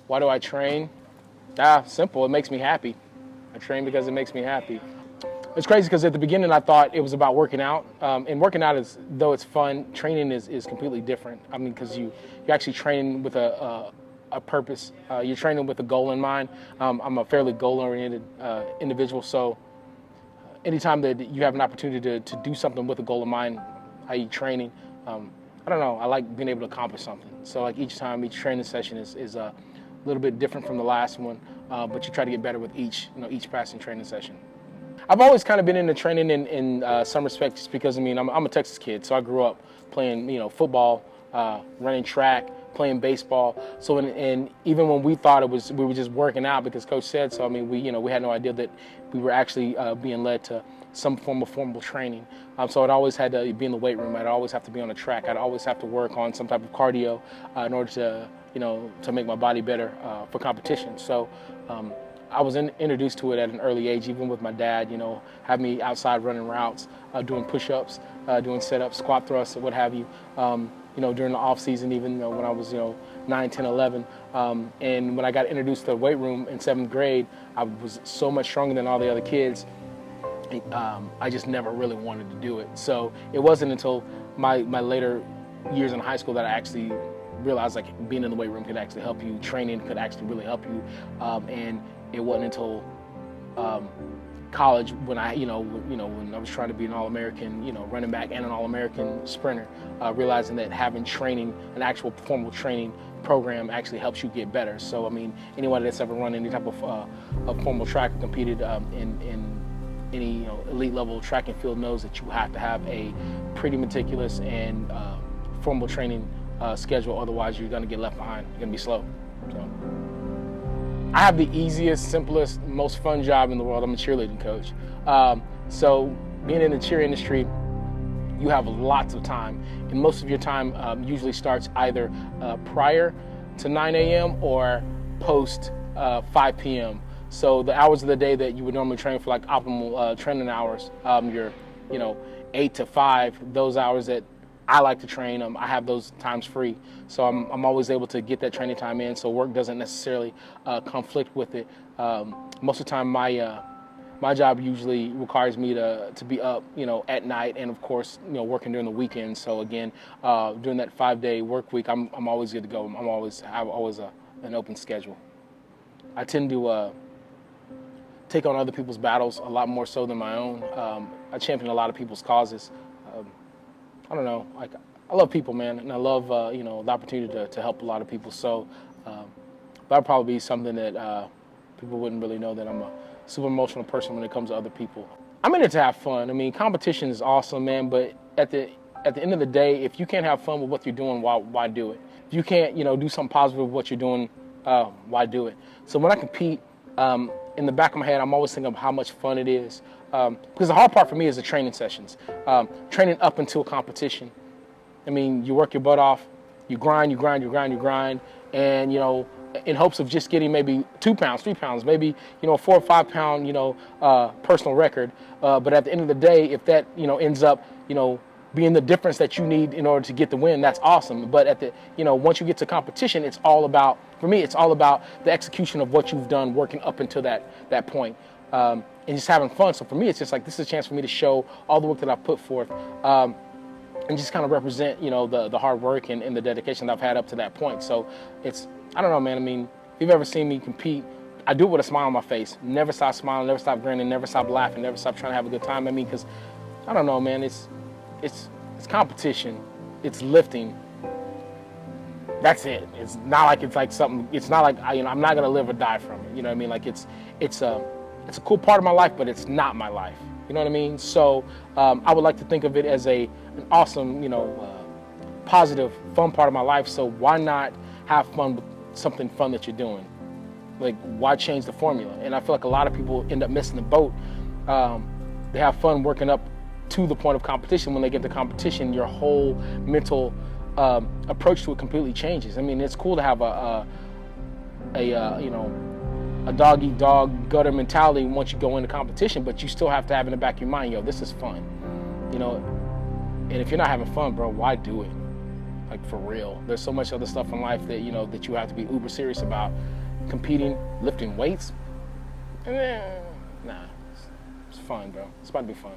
Why do I train? Simple. It makes me happy. I train because it makes me happy. It's crazy because at the beginning I thought it was about working out, and working out is, though it's fun, training is completely different. I mean, because you're actually training with a purpose. You're training with a goal in mind. I'm a fairly goal-oriented individual, so anytime that you have an opportunity to do something with a goal in mind, i.e. training, I don't know, I like being able to accomplish something. So like each training session is a little bit different from the last one, but you try to get better with each passing training session. I've always kind of been into training in some respects, just because, I mean, I'm a Texas kid, so I grew up playing, football, running track, playing baseball. So, and even when we thought we were just working out because Coach said so, I mean, we had no idea that we were actually being led to some form of formal training. So I'd always had to be in the weight room. I'd always have to be on the track. I'd always have to work on some type of cardio in order to make my body better for competition. So I was introduced to it at an early age, even with my dad, have me outside running routes, doing push-ups, doing sit-ups, squat thrusts, what have you, during the off season, even when I was, 9, 10, 11. And when I got introduced to the weight room in 7th grade, I was so much stronger than all the other kids. I just never really wanted to do it. So it wasn't until my later years in high school that I actually realized like being in the weight room could actually help you, training could actually really help you. And it wasn't until college when when I was trying to be an All-American, running back and an All-American sprinter, realizing that having training, an actual formal training program actually helps you get better. So I mean, anyone that's ever run any type of formal track or competed in any elite level track and field knows that you have to have a pretty meticulous and formal training schedule. Otherwise, you're going to get left behind. You're going to be slow. So I have the easiest, simplest, most fun job in the world. I'm a cheerleading coach. So being in the cheer industry, you have lots of time, and most of your time usually starts either prior to 9 a.m. or post 5 p.m. So the hours of the day that you would normally train for, like optimal training hours, your 8 to 5, those hours that I like to train, I have those times free. So I'm always able to get that training time in, so work doesn't necessarily conflict with it. Most of the time my job usually requires me to be up, at night, and of course, working during the weekend. So again, during that 5-day work week, I'm always good to go. I have always an open schedule. I tend to take on other people's battles a lot more so than my own. I champion a lot of people's causes. I don't know, like, I love people, man, and I love the opportunity to help a lot of people. So that'd probably be something that people wouldn't really know, that I'm a super emotional person when it comes to other people. I'm in it to have fun. I mean, competition is awesome, man, but at the end of the day, if you can't have fun with what you're doing, why do it? If you can't do something positive with what you're doing, why do it? So when I compete, in the back of my head, I'm always thinking of how much fun it is. Because the hard part for me is the training sessions. Training up until competition. I mean, you work your butt off, you grind, and in hopes of just getting maybe 2 pounds, 3 pounds, maybe 4 or 5 pound personal record. But at the end of the day, if that ends up being the difference that you need in order to get the win, that's awesome. But at the once you get to competition, it's all about, for me, it's all about the execution of what you've done working up until that point. And just having fun. So for me, it's just like, this is a chance for me to show all the work that I've put forth, and just kind of represent, the hard work and the dedication that I've had up to that point. So it's, I don't know, man. I mean, if you've ever seen me compete, I do it with a smile on my face. Never stop smiling, never stop grinning, never stop laughing, never stop trying to have a good time. I mean, because, I don't know, man, it's competition, it's lifting. That's it. It's not like it's like something, it's not like, I'm not going to live or die from it. You know what I mean? Like it's a cool part of my life, but it's not my life. You know what I mean? So I would like to think of it as an awesome, positive, fun part of my life. So why not have fun with something fun that you're doing? Like, why change the formula? And I feel like a lot of people end up missing the boat. They have fun working up to the point of competition. When they get to competition, your whole mental approach to it completely changes. I mean, it's cool to have a dog-eat-dog gutter mentality once you go into competition, but you still have to have in the back of your mind, this is fun, and if you're not having fun, bro, why do it? like for real. There's so much other stuff in life that, you know, that you have to be uber serious about. Competing, lifting weights, nah, it's fun, bro. It's about to be fun.